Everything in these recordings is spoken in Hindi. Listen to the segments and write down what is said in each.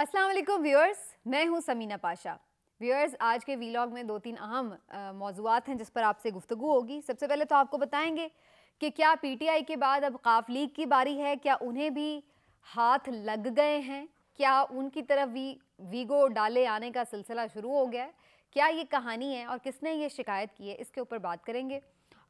अस्सलाम वालेकुम व्यूअर्स, मैं हूं समीना पाशा। व्यूअर्स, आज के वीलॉग में 2-3 अहम मौज़ूआत हैं जिस पर आपसे गुफ्तगू होगी। सबसे पहले तो आपको बताएंगे कि क्या पीटीआई के बाद अब काफ लीग की बारी है, क्या उन्हें भी हाथ लग गए हैं, क्या उनकी तरफ वीगो डाले आने का सिलसिला शुरू हो गया है, क्या ये कहानी है और किसने ये शिकायत की है, इसके ऊपर बात करेंगे।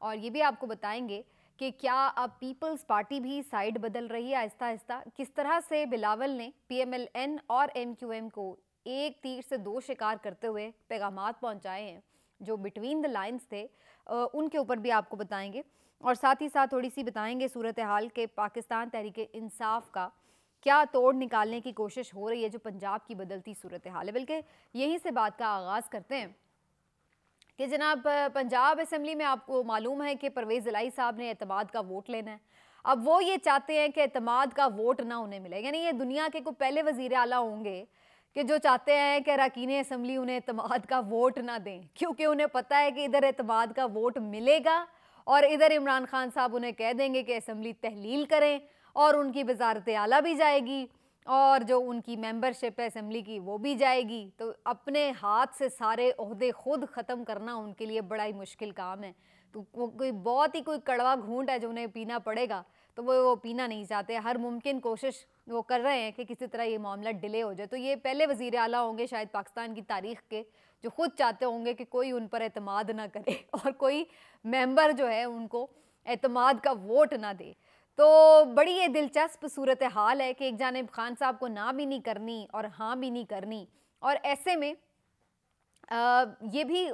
और ये भी आपको बताएंगे कि क्या अब पीपल्स पार्टी भी साइड बदल रही है आहिस्ता आहिस्ता, किस तरह से बिलावल ने पीएमएलएन और एमक्यूएम को एक तीर से दो शिकार करते हुए पैगामात पहुंचाए हैं जो बिटवीन द लाइंस थे, उनके ऊपर भी आपको बताएंगे। और साथ ही साथ थोड़ी सी बताएंगे सूरत हाल के पाकिस्तान तहरीक इंसाफ का क्या तोड़ निकालने की कोशिश हो रही है जो पंजाब की बदलती सूरत हाल है। बल्कि यहीं से बात का आगाज़ करते हैं कि जनाब पंजाब असम्बली में आपको मालूम है कि परवेज़ इलाही साहब ने एतमाद का वोट लेना है। अब वो ये चाहते हैं कि एतमाद का वोट ना उन्हें मिले, यानी ये दुनिया के कोई पहले वज़ीर आला होंगे कि जो चाहते हैं कि अरकान असम्बली उन्हें एतमाद का वोट ना दें, क्योंकि उन्हें पता है कि इधर एतमाद का वोट मिलेगा और इधर इमरान खान साहब उन्हें कह देंगे कि असम्बली तहलील करें और उनकी वजारत आला भी जाएगी और जो उनकी मेंबरशिप है असम्बली की वो भी जाएगी। तो अपने हाथ से सारे ओहदे खुद ख़त्म करना उनके लिए बड़ा ही मुश्किल काम है। तो कोई बहुत ही कोई कड़वा घूंट है जो उन्हें पीना पड़ेगा, तो वो पीना नहीं चाहते। हर मुमकिन कोशिश वो कर रहे हैं कि किसी तरह ये मामला डिले हो जाए। तो ये पहले वज़ीर आला होंगे शायद पाकिस्तान की तारीख़ के जो खुद चाहते होंगे कि कोई उन पर एतमाद ना करे और कोई मेंबर जो है उनको एतमाद का वोट ना दे। तो बड़ी ये दिलचस्प सूरत हाल है कि एक जानिब खान साहब को ना भी नहीं करनी और हाँ भी नहीं करनी, और ऐसे में ये भी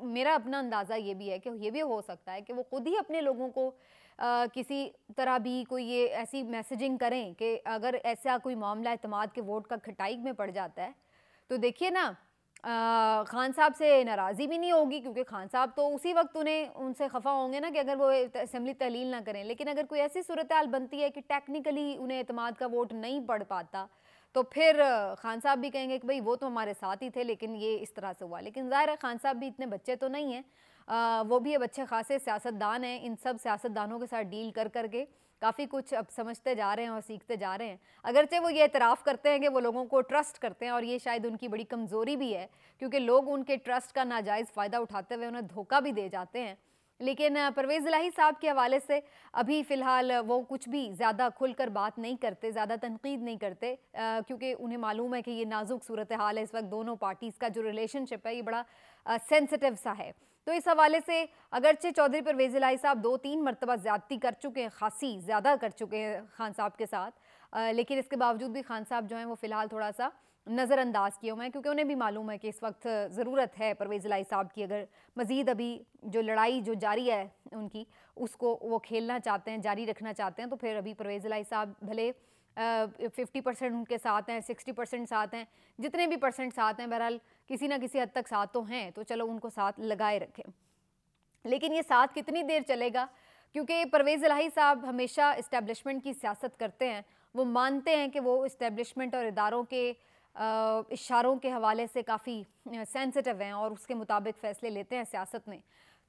मेरा अपना अंदाज़ा ये भी है कि ये भी हो सकता है कि वो खुद ही अपने लोगों को किसी तरह भी कोई ये ऐसी मैसेजिंग करें कि अगर ऐसा कोई मामला एतमाद के वोट का खटाई में पड़ जाता है तो देखिए ना, खान साहब से नाराज़ी भी नहीं होगी, क्योंकि खान साहब तो उसी वक्त उन्हें उनसे खफा होंगे ना कि अगर वो असेंबली तहलील ना करें। लेकिन अगर कोई ऐसी सूरत हाल बनती है कि टेक्निकली उन्हें एतमाद का वोट नहीं पड़ पाता तो फिर खान साहब भी कहेंगे कि भाई वो तो हमारे साथ ही थे लेकिन ये इस तरह से हुआ। लेकिन ज़ाहिर है खान साहब भी इतने बच्चे तो नहीं हैं, वो भी अब अच्छे खासे सियासतदान हैं। इन सब सियासतदानों के साथ डील कर करके काफ़ी कुछ अब समझते जा रहे हैं और सीखते जा रहे हैं। अगरचे वो ये एतराफ़ करते हैं कि वो लोगों को ट्रस्ट करते हैं, और ये शायद उनकी बड़ी कमज़ोरी भी है क्योंकि लोग उनके ट्रस्ट का नाजायज़ फ़ायदा उठाते हुए उन्हें धोखा भी दे जाते हैं। लेकिन परवेज़ इलाही साहब के हवाले से अभी फ़िलहाल वो कुछ भी ज़्यादा खुलकर बात नहीं करते, ज़्यादा तनकीद नहीं करते, क्योंकि उन्हें मालूम है कि ये नाजुक सूरत हाल है इस वक्त। दोनों पार्टीज़ का जो रिलेशनशिप है ये बड़ा सेंसिटिव सा है। तो इस हवाले से अगरचे चौधरी परवेज़ इलाही साहब 2-3 मरतबा ज़्यादती कर चुके हैं, खासी ज़्यादा कर चुके हैं खान साहब के साथ, लेकिन इसके बावजूद भी खान साहब जो हैं वो फ़िलहाल थोड़ा सा नज़रअंदाज किए हुए हैं, क्योंकि उन्हें भी मालूम है कि इस वक्त ज़रूरत है परवेज़ इलाही साहब की। अगर मज़ीद अभी जो लड़ाई जो जारी है उनकी, उसको वो खेलना चाहते हैं, जारी रखना चाहते हैं, तो फिर अभी परवेज़ इलाही साहब भले 50% उनके साथ हैं, 60% साथ हैं, जितने भी परसेंट साथ हैं, बहरहाल किसी ना किसी हद तक साथ तो हैं, तो चलो उनको साथ लगाए रखें। लेकिन ये साथ कितनी देर चलेगा, क्योंकि परवेज़ इलाही साहब हमेशा इस्टेब्लिशमेंट की सियासत करते हैं। वो मानते हैं कि वो इस्टेब्लिशमेंट और इदारों के इशारों के हवाले से काफ़ी सेंसिटिव हैं और उसके मुताबिक फ़ैसले लेते हैं सियासत में।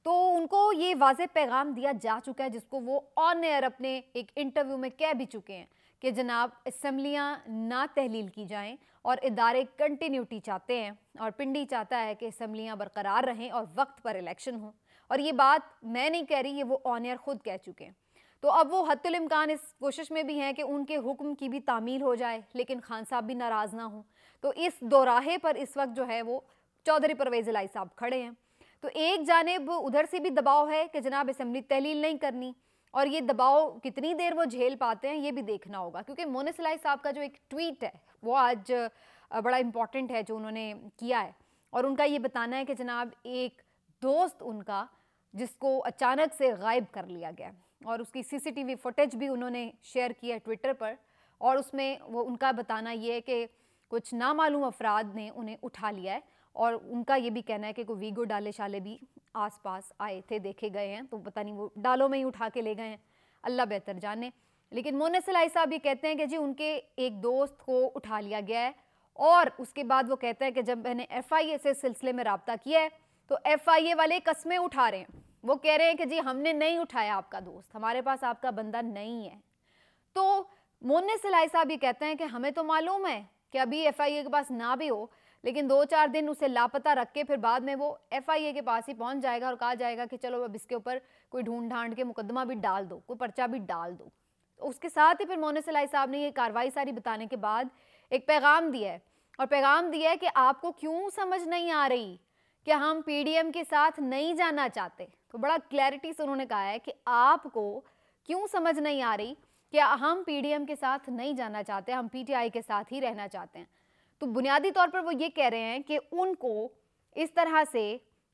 तो उनको ये वाज़ेह पैगाम दिया जा चुका है जिसको वो ऑन एयर अपने एक इंटरव्यू में कह भी चुके हैं कि जनाब असम्बलियाँ ना तहलील की जाएं और इदारे कंटिन्यूटी चाहते हैं, और पिंडी चाहता है कि असम्बलियाँ बरकरार रहें और वक्त पर इलेक्शन हो। और ये बात मैं नहीं कह रही, ये वो ऑन एयर खुद कह चुके हैं। तो अब वो हत्तुल इम्कान इस कोशिश में भी हैं कि उनके हुक्म की भी तामील हो जाए लेकिन खान साहब भी नाराज़ ना हो। तो इस दोराहे पर इस वक्त जो है वो चौधरी परवेज़ इलाही साहब खड़े हैं। तो एक जानिब उधर से भी दबाव है कि जनाब असम्बली तहलील नहीं करनी, और ये दबाव कितनी देर वो झेल पाते हैं ये भी देखना होगा, क्योंकि मोनिस इलाही साहब का जो एक ट्वीट है वो आज बड़ा इंपॉर्टेंट है जो उन्होंने किया है। और उनका ये बताना है कि जनाब एक दोस्त उनका जिसको अचानक से गायब कर लिया गया, और उसकी सीसीटीवी फुटेज भी उन्होंने शेयर की है ट्विटर पर, और उसमें वो उनका बताना ये है कि कुछ नामालूम अफराद ने उन्हें उठा लिया है, और उनका ये भी कहना है कि कोई वीगो डाले शाले भी आसपास आए थे, देखे गए हैं, तो पता नहीं वो डालों में ही उठा के ले गए हैं, अल्लाह बेहतर जाने। लेकिन मोनिस इलाही साहब ये कहते हैं कि जी उनके एक दोस्त को उठा लिया गया है, और उसके बाद वो कहते हैं कि जब मैंने FIA से सिलसिले में रब्ता किया है तो FIA वाले कस्में उठा रहे हैं, वो कह रहे हैं कि जी हमने नहीं उठाया आपका दोस्त, हमारे पास आपका बंदा नहीं है। तो मोनिस इलाही साहब ये कहते हैं कि हमें तो मालूम है कि अभी FIA के पास ना भी हो, लेकिन 2-4 दिन उसे लापता रख के फिर बाद में वो FIA के पास ही पहुंच जाएगा और कहा जाएगा कि चलो अब इसके ऊपर कोई ढूंढ ढांड के मुकदमा भी डाल दो, कोई पर्चा भी डाल दो। तो उसके साथ ही फिर मोनिस इलाही साहब ने ये कार्रवाई सारी बताने के बाद एक पैगाम दिया है, और पैगाम दिया है कि आपको क्यों समझ नहीं आ रही कि हम PDM के साथ नहीं जाना चाहते। तो बड़ा क्लैरिटी से उन्होंने कहा है कि आपको क्यों समझ नहीं आ रही कि हम PDM के साथ नहीं जाना चाहते, हम PTI के साथ ही रहना चाहते हैं। तो बुनियादी तौर पर वो ये कह रहे हैं कि उनको इस तरह से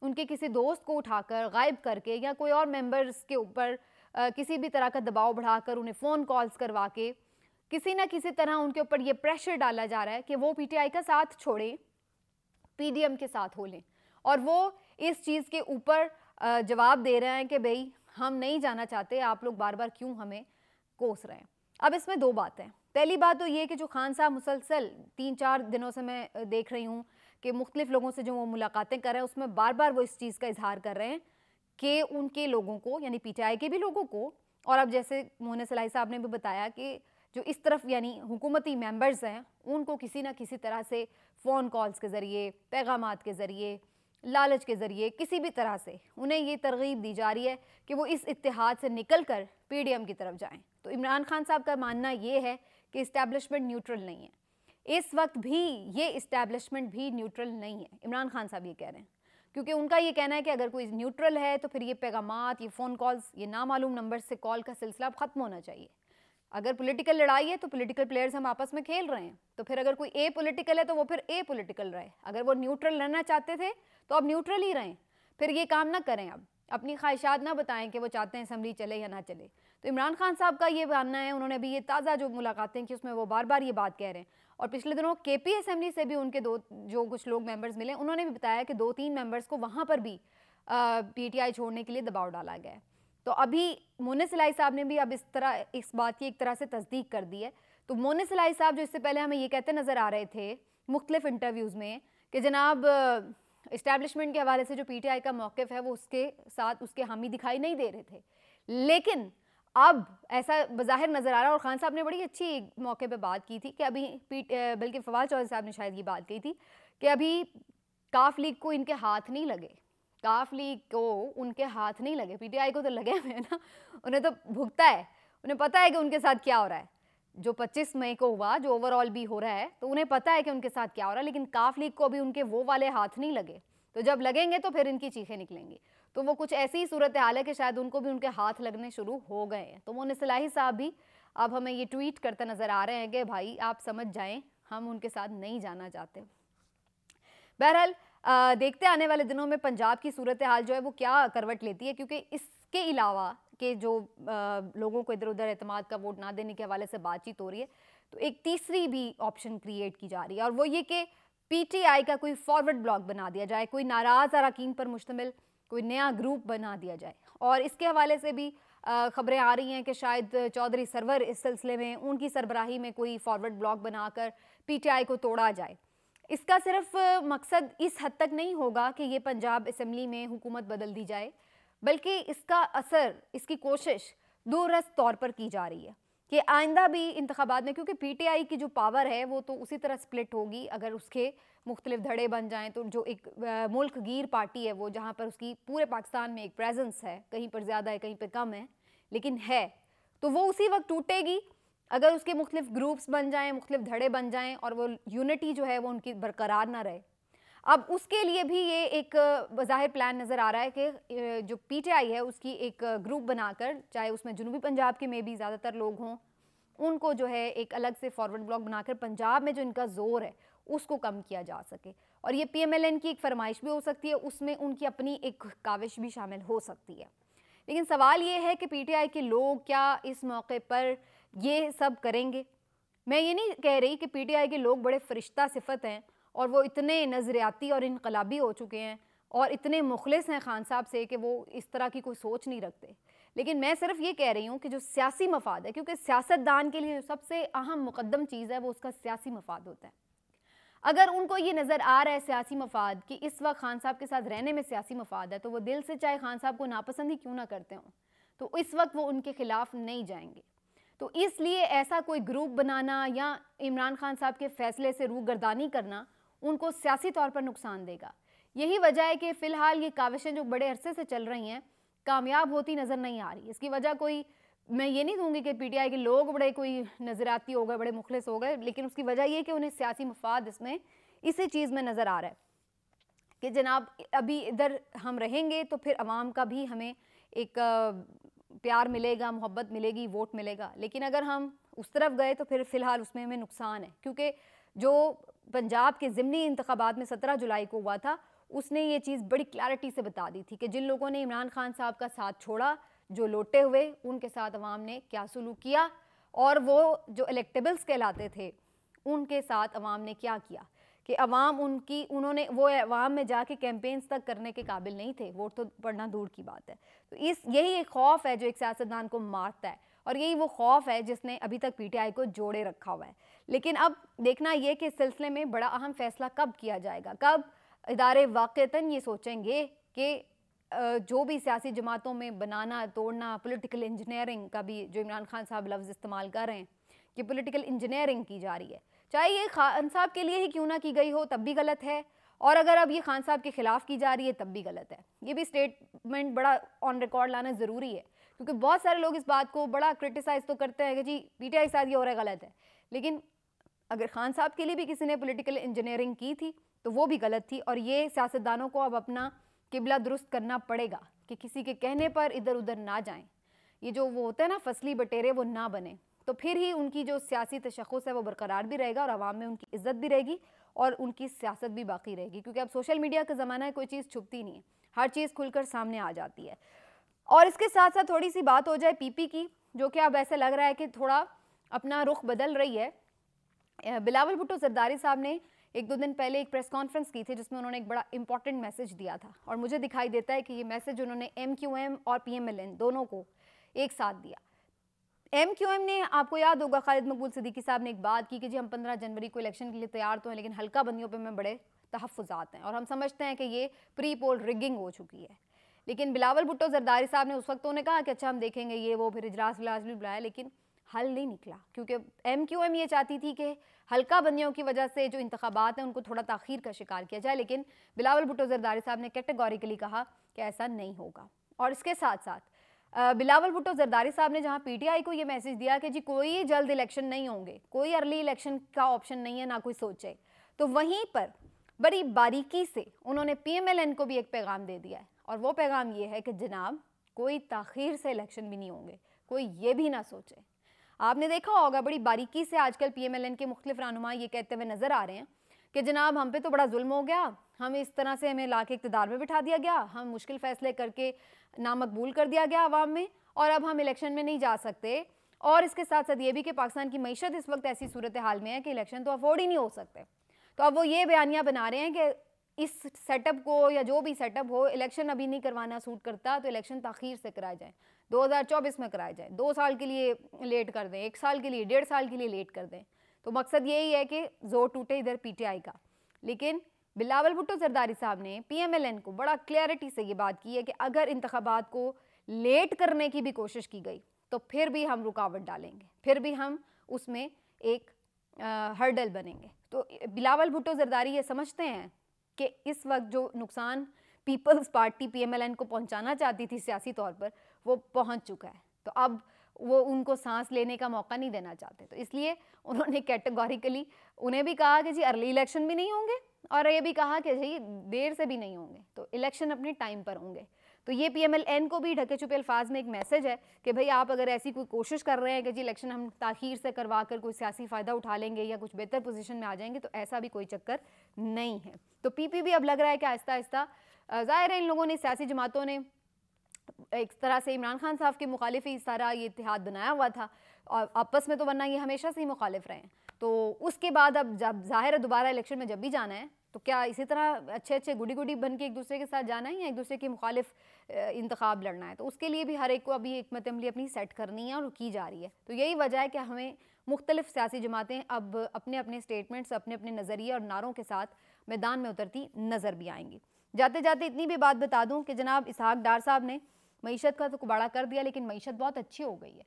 उनके किसी दोस्त को उठाकर गायब करके या कोई और मेंबर्स के ऊपर किसी भी तरह का दबाव बढ़ाकर उन्हें फ़ोन कॉल्स करवा के किसी ना किसी तरह उनके ऊपर ये प्रेशर डाला जा रहा है कि वो PTI का साथ छोड़ें, PDM के साथ हो लें। और वो इस चीज़ के ऊपर जवाब दे रहे हैं कि भाई हम नहीं जाना चाहते, आप लोग बार बार क्यों हमें कोस रहे हैं। अब इसमें दो बातें। पहली बात तो ये कि जो खान साहब मुसलसल 3-4 दिनों से मैं देख रही हूँ कि मुख्तलिफ लोगों से जो वो मुलाकातें कर रहे हैं उसमें बार बार वो इस चीज़ का इजहार कर रहे हैं कि उनके लोगों को, यानी PTI के भी लोगों को, और अब जैसे मोनिस इलाही साहब ने भी बताया कि जो इस तरफ यानी हुकूमती मेंबर्स हैं उनको किसी ना किसी तरह से फ़ोन कॉल्स के ज़रिए, पैगामात के ज़रिए, लालच के ज़रिए, किसी भी तरह से उन्हें ये तरगीब दी जा रही है कि वो इस इत्तेहाद से निकल कर PDM की तरफ जाएं। तो इमरान खान साहब का मानना ये है कि इस्टेब्लिशमेंट न्यूट्रल नहीं है। इस वक्त भी ये इस्टेब्लिशमेंट भी न्यूट्रल नहीं है, इमरान खान साहब ये कह रहे हैं, क्योंकि उनका ये कहना है कि अगर कोई न्यूट्रल है तो फिर ये पैगामात, ये फ़ोन कॉल्स, ये नामालूम नंबर से कॉल का सिलसिला ख़त्म होना चाहिए। अगर पॉलिटिकल लड़ाई है तो पॉलिटिकल प्लेयर्स हम आपस में खेल रहे हैं, तो फिर अगर कोई ए पॉलिटिकल है तो वो फिर ए पॉलिटिकल रहे। अगर वो न्यूट्रल रहना चाहते थे तो अब न्यूट्रल ही रहें, फिर ये काम ना करें, अब अपनी ख्वाहिशात ना बताएं कि वो चाहते हैं असम्बली चले या ना चले। तो इमरान खान साहब का ये मानना है, उन्होंने अभी ये ताज़ा जो मुलाकातें की उसमें वो बार बार ये बात कह रहे हैं, और पिछले दिनों KP असम्बली से भी उनके जो कुछ लोग मेंबर्स मिले उन्होंने भी बताया कि 2-3 मेंबर्स को वहाँ पर भी PTI छोड़ने के लिए दबाव डाला गया है। तो अभी मोनिस इलाही साहब ने भी अब इस बात की एक तरह से तस्दीक कर दी है। तो मोनिस इलाही साहब जो इससे पहले हमें ये कहते नज़र आ रहे थे मुख्तलिफ इंटरव्यूज़ में कि जनाब इस्टेब्लिशमेंट के हवाले से जो PTI का मौक़िफ़ है वो उसके साथ उसके हामी दिखाई नहीं दे रहे थे, लेकिन अब ऐसा बज़ाहिर नज़र आ रहा है। और खान साहब ने बड़ी अच्छी मौके पे बात की थी कि अभी बल्कि फवाद चौधरी साहब ने शायद ये बात कही थी कि अभी काफ लीग को इनके हाथ नहीं लगे, काफ लीग को उनके हाथ नहीं लगे, PTI को तो लगे हुए हैं ना, उन्हें तो भुगता है, उन्हें पता है कि उनके साथ क्या हो रहा है। जो 25 मई को हुआ, जो ओवरऑल भी हो रहा है, तो उन्हें पता है कि उनके साथ क्या हो रहा है, लेकिन काफ लीग को अभी उनके वो वाले हाथ नहीं लगे। तो जब लगेंगे तो फिर इनकी चीखें निकलेंगी। तो वो कुछ ऐसी ही सूरत हाल है कि शायद उनको भी उनके हाथ लगने शुरू हो गए हैं। तो मोनिस इलाही साहब भी अब हमें ये ट्वीट करते नज़र आ रहे हैं कि भाई आप समझ जाएं, हम उनके साथ नहीं जाना चाहते। बहरहाल देखते आने वाले दिनों में पंजाब की सूरत हाल जो है वो क्या करवट लेती है, क्योंकि इसके अलावा कि जो लोगों को इधर उधर एतमाद का वोट ना देने के हवाले से बातचीत हो रही है, तो एक तीसरी भी ऑप्शन क्रिएट की जा रही है, और वो ये कि PTI का कोई फॉरवर्ड ब्लॉक बना दिया जाए, कोई नाराज़ अरकान पर मुश्तमिल कोई नया ग्रुप बना दिया जाए। और इसके हवाले से भी खबरें आ रही हैं कि शायद चौधरी सरवर इस सिलसिले में उनकी सरबराही में कोई फॉरवर्ड ब्लॉक बनाकर PTI को तोड़ा जाए। इसका सिर्फ मकसद इस हद तक नहीं होगा कि ये पंजाब असम्बली में हुकूमत बदल दी जाए, बल्कि इसका असर, इसकी कोशिश दूरदराज तौर पर की जा रही है कि आइंदा भी इंतखाबात में, क्योंकि PTI की जो पावर है वो तो उसी तरह स्प्लिट होगी अगर उसके मुख्तलिफ धड़े बन जाएं। तो जो एक मुल्क गिर पार्टी है वो, जहाँ पर उसकी पूरे पाकिस्तान में एक प्रेजेंस है, कहीं पर ज़्यादा है कहीं पर कम है, लेकिन है, तो वो उसी वक्त टूटेगी अगर उसके मुख्तलिफ ग्रुप्स बन जाएं, मुख्तलिफ धड़े बन जाएं और वो यूनिटी जो है वो उनकी बरकरार ना रहे। अब उसके लिए भी ये एक ज़ाहिर प्लान नज़र आ रहा है कि जो PTI है उसकी एक ग्रुप बनाकर, चाहे उसमें जनूबी पंजाब के में भी ज़्यादातर लोग हों, उनको जो है एक अलग से फॉरवर्ड ब्लॉक बनाकर पंजाब में जो इनका ज़ोर है उसको कम किया जा सके। और ये PMLN की एक फरमाइश भी हो सकती है, उसमें उनकी अपनी एक काविश भी शामिल हो सकती है। लेकिन सवाल ये है कि PTI के लोग क्या इस मौके पर ये सब करेंगे? मैं ये नहीं कह रही कि PTI के लोग बड़े फरिश्ता सिफत हैं और वो इतने नज़रियाती और इनकलाबी हो चुके हैं और इतने मुखलिस हैं खान साहब से कि वो इस तरह की कोई सोच नहीं रखते। लेकिन मैं सिर्फ ये कह रही हूँ कि जो सियासी मफाद है, क्योंकि सियासतदान के लिए जो सबसे अहम मुकद्दम चीज़ है वो उसका सियासी मफाद होता है। अगर उनको ये नज़र आ रहा है सियासी मफाद कि इस वक्त खान साहब के साथ रहने में सियासी मफाद है, तो वो दिल से चाहे खान साहब को नापसंद ही क्यों ना करते हों, तो इस वक्त वो उनके खिलाफ नहीं जाएंगे। तो इसलिए ऐसा कोई ग्रुप बनाना या इमरान खान साहब के फैसले से रूगर्दानी करना उनको सियासी तौर पर नुकसान देगा। यही वजह है कि फ़िलहाल ये काविशें जो बड़े अरसे से चल रही हैं कामयाब होती नज़र नहीं आ रही। इसकी वजह कोई, मैं ये नहीं दूंगी कि पीटीआई के लोग बड़े कोई नज़राती हो गए, बड़े मुखलिस हो गए, लेकिन उसकी वजह ये कि उन्हें सियासी मफाद इसमें इसी चीज़ में नज़र आ रहा है कि जनाब अभी इधर हम रहेंगे तो फिर अवाम का भी हमें एक प्यार मिलेगा, मोहब्बत मिलेगी, वोट मिलेगा। लेकिन अगर हम उस तरफ गए तो फिर फ़िलहाल उसमें हमें नुकसान है, क्योंकि जो पंजाब के ज़िमनी इंतखाबात में 17 जुलाई को हुआ था उसने ये चीज़ बड़ी क्लैरिटी से बता दी थी कि जिन लोगों ने इमरान खान साहब का साथ छोड़ा, जो लोटे हुए, उनके साथ अवाम ने क्या सलूक किया, और वो जो इलेक्टेबल्स कहलाते थे उनके साथ अवाम ने क्या किया कि अवाम उन्होंने वो अवाम में जाके कैंपेन्स तक करने के काबिल नहीं थे, वोट तो पढ़ना दूर की बात है। तो यही एक खौफ है जो एक सियासतदान को मारता है, और यही वो खौफ है जिसने अभी तक पीटीआई को जोड़े रखा हुआ है। लेकिन अब देखना ये कि इस सिलसिले में बड़ा अहम फैसला कब किया जाएगा, कब इदारे वाक़तन ये सोचेंगे कि जो भी सियासी जमातों में बनाना तोड़ना, पॉलिटिकल इंजीनियरिंग का भी जो इमरान खान साहब लफ्ज़ इस्तेमाल कर रहे हैं कि पॉलिटिकल इंजीनियरिंग की जा रही है, चाहे ये खान साहब के लिए ही क्यों ना की गई हो तब भी गलत है, और अगर अब ये खान साहब के खिलाफ की जा रही है तब भी गलत है। ये भी स्टेटमेंट बड़ा ऑन रिकॉर्ड लाना ज़रूरी है, क्योंकि बहुत सारे लोग इस बात को बड़ा क्रिटिसाइज़ तो करते हैं कि जी पीटीआई के साथ ये हो रहा है, गलत है। लेकिन अगर खान साहब के लिए भी किसी ने पॉलिटिकल इंजीनियरिंग की थी तो वो भी गलत थी, और ये सियासतदानों को अब अपना किबला दुरुस्त करना पड़ेगा कि किसी के कहने पर इधर उधर ना जाएं। ये जो वो होता है ना फसली बटेरे, वो ना बने, तो फिर ही उनकी जो सियासी तशख़्ख़ुस है वो बरकरार भी रहेगा और आवाम में उनकी इज़्ज़त भी रहेगी और उनकी सियासत भी बाकी रहेगी। क्योंकि अब सोशल मीडिया का ज़माना है, कोई चीज़ छुपती नहीं है, हर चीज़ खुलकर सामने आ जाती है। और इसके साथ साथ थोड़ी सी बात हो जाए पीपी की, जो कि अब ऐसा लग रहा है कि थोड़ा अपना रुख बदल रही है। बिलावल भुट्टो जरदारी साहब ने एक दो दिन पहले एक प्रेस कॉन्फ्रेंस की थी जिसमें उन्होंने एक बड़ा इंपॉर्टेंट मैसेज दिया था, और मुझे दिखाई देता है कि ये मैसेज उन्होंने MQM और PMLN दोनों को एक साथ दिया। MQM ने, आपको याद होगा, खालिद मकबूल सिद्दीकी साहब ने एक बात की कि जी हम 15 जनवरी को इलेक्शन के लिए तैयार तो हैं, लेकिन हल्का बंदियों पर में बड़े तहफ़्फ़ुज़ात हैं और हम समझते हैं कि ये प्री पोल रिगिंग हो चुकी है। लेकिन बिलावल भुट्टो जरदारी साहब ने उस वक्त उन्होंने कहा कि अच्छा हम देखेंगे, ये वो, फिर इजलास विलास भी बुलाया, लेकिन हल नहीं निकला, क्योंकि MQM ये चाहती थी कि हल्का बंदियों की वजह से जो इंतखाबात हैं उनको थोड़ा ताख़ीर का शिकार किया जाए, लेकिन बिलावल भुट्टो जरदारी साहब ने कैटेगोरिकली कहा कि ऐसा नहीं होगा। और इसके साथ साथ बिलावल भुट्टो जरदारी साहब ने जहां पीटीआई को ये मैसेज दिया कि जी कोई जल्द इलेक्शन नहीं होंगे, कोई अर्ली इलेक्शन का ऑप्शन नहीं है, ना कोई सोचे, तो वहीं पर बड़ी बारीकी से उन्होंने PMLN को भी एक पैगाम दे दिया है, और वो पैगाम ये है कि जनाब कोई ताख़ीर से इलेक्शन भी नहीं होंगे, कोई ये भी ना सोचे। आपने देखा होगा बड़ी बारीकी से आजकल PMLN के मुख्तलिफ रहनुमा ये कहते हुए नज़र आ रहे हैं कि जनाब हम पे तो बड़ा जुल्म हो गया, हम इस तरह से हमें लाके इक़्तिदार में बिठा दिया गया, हम मुश्किल फ़ैसले करके नामकबूल कर दिया गया आवाम में, और अब हम इलेक्शन में नहीं जा सकते। और इसके साथ साथ ये भी कि पाकिस्तान की मईशत इस वक्त ऐसी सूरत हाल में है कि इलेक्शन तो अफोर्ड ही नहीं हो सकते। तो अब वो ये बयानियाँ बना रहे हैं कि इस सेटअप को, या जो भी सेटअप हो, इलेक्शन अभी नहीं करवाना सूट करता, तो इलेक्शन ताख़ीर से कराए जाए, 2024 में कराए जाए, 2 साल के लिए लेट कर दें, 1 साल के लिए, 1.5 साल के लिए लेट कर दें। तो मकसद यही है कि जोर टूटे इधर पीटीआई का। लेकिन बिलावल भुट्टो जरदारी साहब ने PMLN को बड़ा क्लैरिटी से ये बात की है कि अगर इंतखाबात को लेट करने की भी कोशिश की गई तो फिर भी हम रुकावट डालेंगे, फिर भी हम उसमें एक हर्डल बनेंगे। तो बिलावल भुट्टो जरदारी ये समझते हैं कि इस वक्त जो नुकसान पीपल्स पार्टी PMLN को पहुंचाना चाहती थी सियासी तौर पर, वो पहुंच चुका है, तो अब वो उनको सांस लेने का मौका नहीं देना चाहते। तो इसलिए उन्होंने कैटेगोरिकली उन्हें भी कहा कि जी अर्ली इलेक्शन भी नहीं होंगे, और ये भी कहा कि जी देर से भी नहीं होंगे, तो इलेक्शन अपने टाइम पर होंगे। तो ये PMLN को भी ढके छुपे अल्फाज में एक मैसेज है कि भाई आप अगर ऐसी कोई कोशिश कर रहे हैं कि जी इलेक्शन हम ताख़ीर से करवा कर कोई सियासी फ़ायदा उठा लेंगे या कुछ बेहतर पोजीशन में आ जाएंगे, तो ऐसा भी कोई चक्कर नहीं है। तो PP भी अब लग रहा है कि आहिस्ता आहिस्ता, ज़ाहिर है इन लोगों ने, सियासी जमातों ने एक तरह से इमरान खान साहब के मुखालिफ ही सारा ये इत्तेहाद बनाया हुआ था, और आपस में तो वरना ये हमेशा से ही मुखालिफ रहे हैं। तो उसके बाद अब जब ज़ाहिर है दोबारा इलेक्शन में जब भी जाना है, तो क्या इसी तरह अच्छे अच्छे गुडी गुडी बन के एक दूसरे के साथ जाना है, या एक दूसरे के मुखालिफ इंतखाब लड़ना है? तो उसके लिए भी हर एक को अभी हिकमत अमली अपनी सेट करनी है, और की जा रही है। तो यही वजह है कि हमें मुख्तलिफ सियासी जमातें अब अपने अपने स्टेटमेंट्स, अपने अपने नज़रिए और नारों के साथ मैदान में उतरती नज़र भी आएंगी। जाते जाते इतनी भी बात बता दूं कि जनाब इसहाक डार साहब ने मईशत का तो कुबाड़ा कर दिया, लेकिन मईशत बहुत अच्छी हो गई है।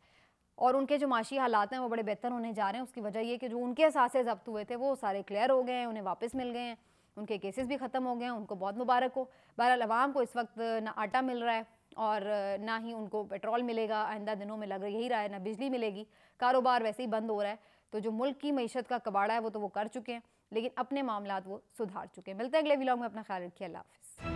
और उनके जो माशी हालात हैं वो बड़े बेहतर होने जा रहे हैं। उसकी वजह ये कि जो उनके असासे ज़ब्त हुए थे वो सारे क्लियर हो गए हैं, उन्हें वापस मिल गए हैं, उनके केसेस भी ख़त्म हो गए हैं, उनको बहुत मुबारक हो। बहरहाल अवाम को इस वक्त ना आटा मिल रहा है और ना ही उनको पेट्रोल मिलेगा, आइंदा दिनों में लग यही रहा है, ना बिजली मिलेगी, कारोबार वैसे ही बंद हो रहा है। तो जो मुल्क की मईशत का कबाड़ा है वो तो वो कर चुके हैं, लेकिन अपने मामलात वो सुधार चुके हैं। मिलते हैं अगले व्लॉग में, अपना ख्याल रखिए, अल्लाह हाफ़िज़।